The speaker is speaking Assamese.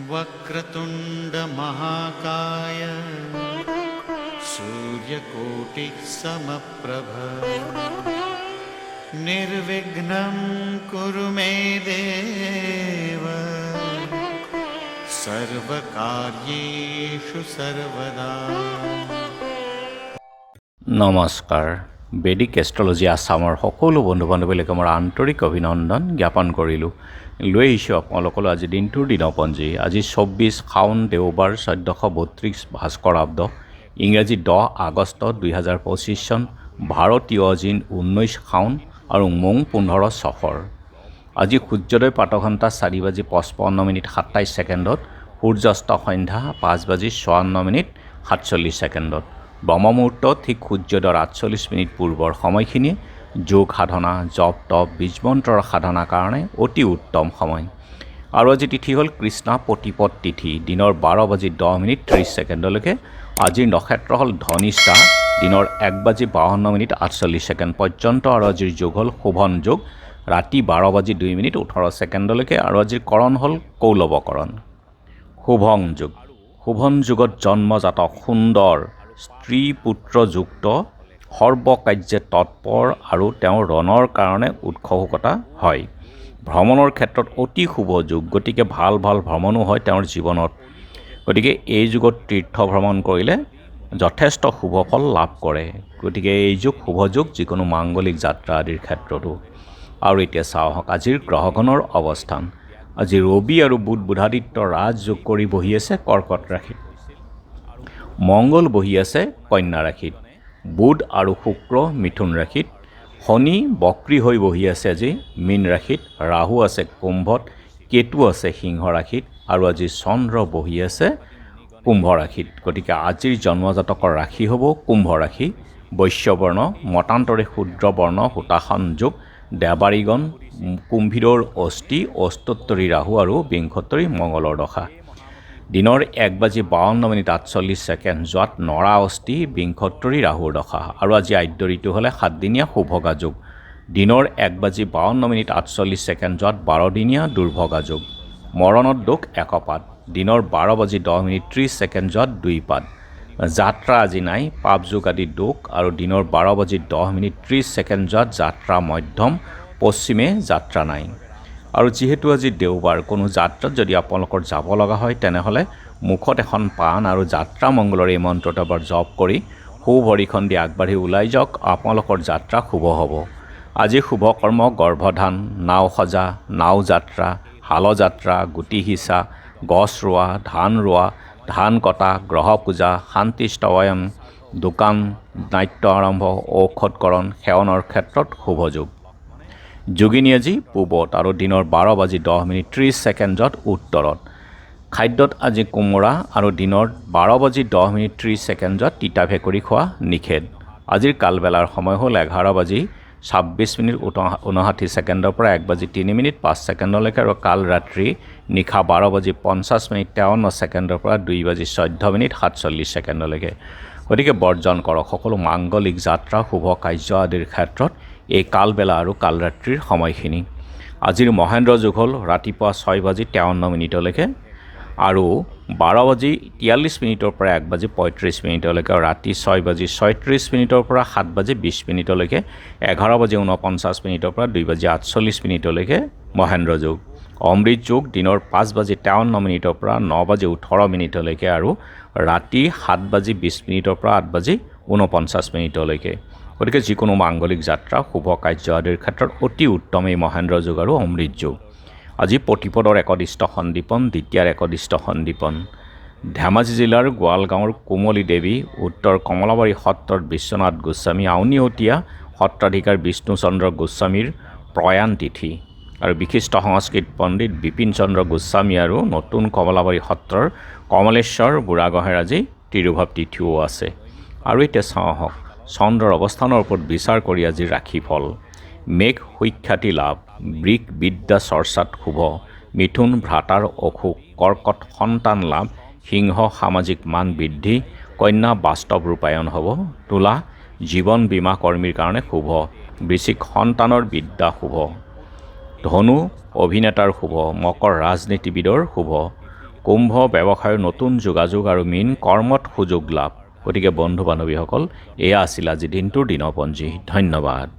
वक्रतुंड महाकाय सूर्यकोटि समप्रभ निर्विघ्नं कुरु मे देव सर्वकार्येषु सर्वदा। নমস্কাৰ। বেদিক এষ্ট্ৰলজি আছামৰ সকলো বন্ধু বান্ধৱীলৈকে মোৰ আন্তৰিক অভিনন্দন জ্ঞাপন কৰিলোঁ। লৈ আহিছোঁ আপোনালোকলৈ আজি দিনটোৰ দিনপঞ্জী। আজি 24 শাওণ দেওবাৰ 1432 ভাস্কৰাব্দ, ইংৰাজী 10 আগষ্ট 2025 চন, ভাৰতীয় জিন 19 শাওণ আৰু মং 15 চফৰ। আজি সূৰ্যোদয় প্ৰাতঃঘণ্টা 4:55 27 ছেকেণ্ডত, সূৰ্যাস্ত সন্ধ্যা 5:54 47 ছেকেণ্ডত। ব্ৰহ্মমুহূৰ্ত ঠিক সূৰ্যোদয়ৰ 48 পূৰ্বৰ সময়খিনি যোগ সাধনা, জপ তপ, বীজমন্ত্ৰৰ সাধনাৰ কাৰণে অতি উত্তম সময়। আৰু আজি তিথি হ'ল কৃষ্ণা প্ৰতিপদ তিথি, দিনৰ 12:10 30 ছেকেণ্ডলৈকে। আজিৰ নক্ষত্ৰ হ'ল ধনিষ্ঠা, দিনৰ 1:52 48 ছেকেণ্ড পৰ্যন্ত। আৰু আজিৰ যোগ হ'ল শোভন যোগ, ৰাতি 12:02 18 ছেকেণ্ডলৈকে। আৰু আজিৰ কৰণ হ'ল কৌলৱকৰণ। শুভং যোগ, শুভন যুগত জন্মজাতক সুন্দৰ স্ত্ৰী পুত্ৰযুক্ত, সৰ্বকাৰ্যে তৎপৰ আৰু তেওঁৰ ৰণৰ কাৰণে উৎসুকতা হয়। ভ্ৰমণৰ ক্ষেত্ৰত অতি শুভ যুগ, গতিকে ভাল ভ্ৰমণো হয় তেওঁৰ জীৱনত। গতিকে এই যুগত তীৰ্থ ভ্ৰমণ কৰিলে যথেষ্ট শুভ ফল লাভ কৰে। গতিকে এই যুগ শুভ যুগ যিকোনো মাংগলিক যাত্ৰা আদিৰ ক্ষেত্ৰতো। আৰু এতিয়া চাওঁ আহক আজিৰ গ্ৰহগণৰ অৱস্থান। আজি ৰবি আৰু বুধ বুধাদিত্য ৰাজযোগ কৰি বহি আছে কৰ্কট ৰাশিত। মংগল বহি আছে কন্যা ৰাশিত, বুধ আৰু শুক্ৰ মিথুন ৰাশিত, শনি বক্ৰী হৈ বহি আছে আজি মীন ৰাশিত, ৰাহু আছে কুম্ভত, কেতু আছে সিংহ ৰাশিত, আৰু আজি চন্দ্ৰ বহি আছে কুম্ভ ৰাশিত। গতিকে আজিৰ জন্মজাতকৰ ৰাশি হ'ব কুম্ভ ৰাশি, বৈশ্যবৰ্ণ, মতান্তৰে শূদ্ৰবৰ্ণ, হোতাসন যোগ, দেৱাৰীগণ, কুম্ভীৰৰ অস্থি, অস্তোত্তৰী ৰাহু আৰু বিংশোত্তৰী মংগলৰ দশা। দিনৰ 1:52 48 ছেকেণ্ড যোৱাত নৰা অস্থি, বিংশোত্তৰী ৰাহুৰ দশা। আৰু আজি আদ্য ঋতু হ'লে 7দিনীয়া শুভগা যোগ, দিনৰ 1:52 48 ছেকেণ্ড যোৱাত 12দিনীয়া দুৰ্ভগা যোগ। মৰণত দোষ 1 পাত, দিনৰ 12:10 30 ছেকেণ্ড যোৱাত 2 পাত। যাত্ৰা আজি নাই, পাপ যোগ আদি দোষ। আৰু দিনৰ 12:10 30 ছেকেণ্ড যোৱাত যাত্ৰা মধ্যম, পশ্চিমে যাত্ৰা নাই। আৰু যিহেতু আজি দেওবাৰ, কোনো যাত্ৰাত যদি আপোনালোকৰ যাব লগা হয় তেনেহ'লে মুখত এখন পাণ আৰু যাত্ৰা মংগলৰ এই মন্ত্ৰটো এবাৰ জপ কৰি সু ভৰিখন দি আগবাঢ়ি ওলাই যাওক, আপোনালোকৰ যাত্ৰা শুভ হ'ব। আজি শুভ কৰ্ম গৰ্ভধান, নাও সজা, নাও যাত্ৰা, হাল যাত্ৰা, গুটি সিঁচা, গছ ৰোৱা, ধান ৰোৱা, ধান কটা, গ্ৰহ পূজা, শান্তি স্তৱয়ন, দোকান নাট্য আৰম্ভ, ঔষধকৰণ, সেৱনৰ ক্ষেত্ৰত শুভ যোগ। যোগিনী আজি পূবত আৰু দিনৰ 12:10 30 ছেকেণ্ডত উত্তৰত। খাদ্যত আজি কোমোৰা আৰু দিনৰ 12:10 30 ছেকেণ্ডত তিতা ভেকুৰী খোৱা নিষেধ। আজিৰ কালবেলাৰ সময় হ'ল 11:26 59 ছেকেণ্ডৰ পৰা 1:03 5 ছেকেণ্ডলৈকে। আৰু কাল ৰাত্ৰি নিশা 12:50 53 ছেকেণ্ডৰ পৰা 2:14 47 ছেকেণ্ডলৈকে। গতিকে বৰ্জন কৰক সকলো মাংগলিক যাত্ৰা, শুভ কাৰ্য আদিৰ ক্ষেত্ৰত এই কালবেলা আৰু কালৰাত্ৰিৰ সময়খিনি। আজিৰ মহেন্দ্ৰ যুগ হ'ল ৰাতিপুৱা 6:53 আৰু 12:43 পৰা 1:35 আৰু ৰাতি 6:36 পৰা 7:20 11:49 পৰা 2:48 মহেন্দ্ৰ যুগ। অমৃত যুগ দিনৰ 5:53 পৰা 9:18 আৰু ৰাতি 7:20 পৰা 8:49। গতিকে যিকোনো মাংগলিক যাত্ৰা, শুভ কাৰ্য আদিৰ ক্ষেত্ৰত অতি উত্তম এই মহেন্দ্ৰ যুগ আৰু অমৃত যুগ। আজি প্ৰতিপদৰ একদিষ্ট সন্দীপন, দ্বিতীয়াৰ একদিষ্ট সন্দীপন। ধেমাজি জিলাৰ গোৱালগাঁৱৰ কোমলী দেৱী, উত্তৰ কমলাবাৰী সত্ৰৰ বিশ্বনাথ গোস্বামী, আউনীহতীয়া সত্ৰাধিকাৰ বিষ্ণুচন্দ্ৰ গোস্বামীৰ প্ৰয়াণ তিথি। আৰু বিশিষ্ট সংস্কৃত পণ্ডিত বিপিন চন্দ্ৰ গোস্বামী আৰু নতুন কমলাবাৰী সত্ৰৰ কমলেশ্বৰ বুঢ়াগোহাঁইৰ আজি তিৰুভাৱ তিথিও আছে। আৰু এতিয়া চাওঁ আহক চন্দ্ৰৰ অৱস্থানৰ ওপৰত বিচাৰ কৰি আজি ৰাশিফল। মেঘ সুখ্যাতি লাভ, বৃষ বিদ্যা চৰ্চাত শুভ, মিথুন ভ্ৰাতাৰ অসুখ, কৰ্কট সন্তান লাভ, সিংহ সামাজিক মান বৃদ্ধি, কন্যা বাস্তৱ ৰূপায়ণ হ'ব। তুলা জীৱন বীমা কৰ্মীৰ কাৰণে শুভ। বৃশ্চিক সন্তানৰ বিদ্যা শুভ। ধনু অভিনেতাৰ শুভ। মকৰ ৰাজনীতিবিদৰ শুভ। কুম্ভ ব্যৱসায়ৰ নতুন যোগাযোগ আৰু মীন কৰ্মত সুযোগ লাভ। গতিকে বন্ধু বান্ধৱীসকল, এয়া আছিল আজি দিনটোৰ দিনপঞ্জী। ধন্যবাদ।